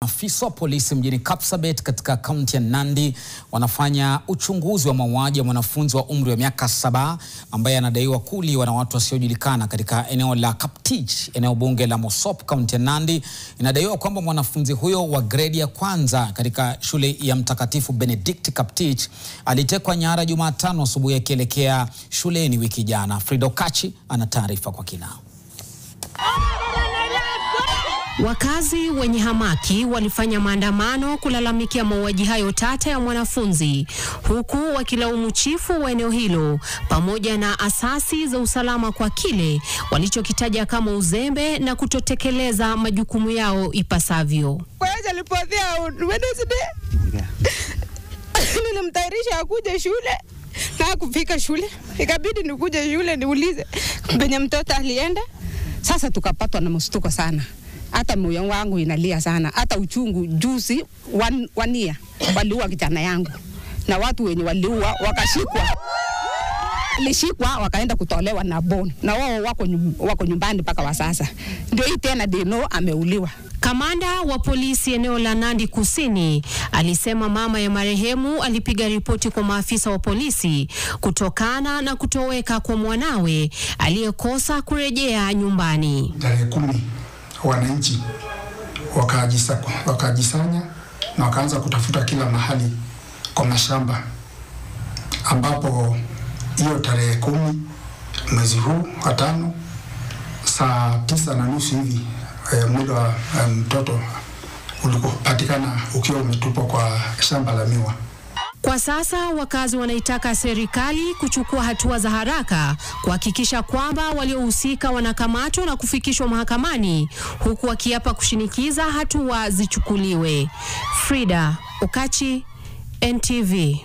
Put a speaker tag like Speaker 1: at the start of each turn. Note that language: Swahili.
Speaker 1: Afisa wa polisi mjini Kapsabet katika kaunti ya Nandi wanafanya uchunguzi wa mauaji ya mwanafunzi wa umri wa miaka 7 ambaye anadaiwa kuuliwa na watu wasiojulikana katika eneo la Kaptich, eneo bunge la Mosop, kaunti ya Nandi. Inadaiwa kwamba mwanafunzi huyo wa gredi ya kwanza katika shule ya Mtakatifu Benedict Kaptich alitekwa nyara Jumatano asubuhi akielekea shuleni wiki jana. Frida Okachi ana taarifa kwa kina.
Speaker 2: Wakazi wenye hamaki walifanya maandamano kulalamikia mauaji hayo tata ya mwanafunzi, huku wakilaumu chifu wa eneo hilo pamoja na asasi za usalama kwa kile walichokitaja kama uzembe na kutotekeleza majukumu yao ipasavyo.
Speaker 3: Nilimtayarisha akuje shule na kufika shule, ikabidi nikuje shule niulize penye mtoto alienda. Sasa tukapatwa na mshtuko sana. Hata moyo wangu inalia sana, hata uchungu. Juzi wania waliua kijana yangu na watu wenye waliua wakashikwa wakaenda kutolewa na boni, na wao wako nyumbani mpaka wa sasa. Ndio hii tena Deno ameuliwa.
Speaker 2: Kamanda wa polisi eneo la Nandi Kusini alisema mama ya marehemu alipiga ripoti kwa maafisa wa polisi kutokana na kutoweka kwa mwanawe aliyekosa kurejea nyumbani.
Speaker 4: Tarehe 10 wananchi wakajisanya na wakaanza kutafuta kila mahali kwa mashamba, ambapo hiyo tarehe 10 mwezi huu wa 5 saa 9:30 hivi mwili wa mtoto ulikopatikana ukiwa umetupwa kwa shamba la miwa.
Speaker 2: Kwa sasa wakazi wanaitaka serikali kuchukua hatua za haraka kuhakikisha kwamba waliohusika wanakamatwa na kufikishwa mahakamani, huku wakiapa kushinikiza hatua zichukuliwe. Frida Okachi, NTV.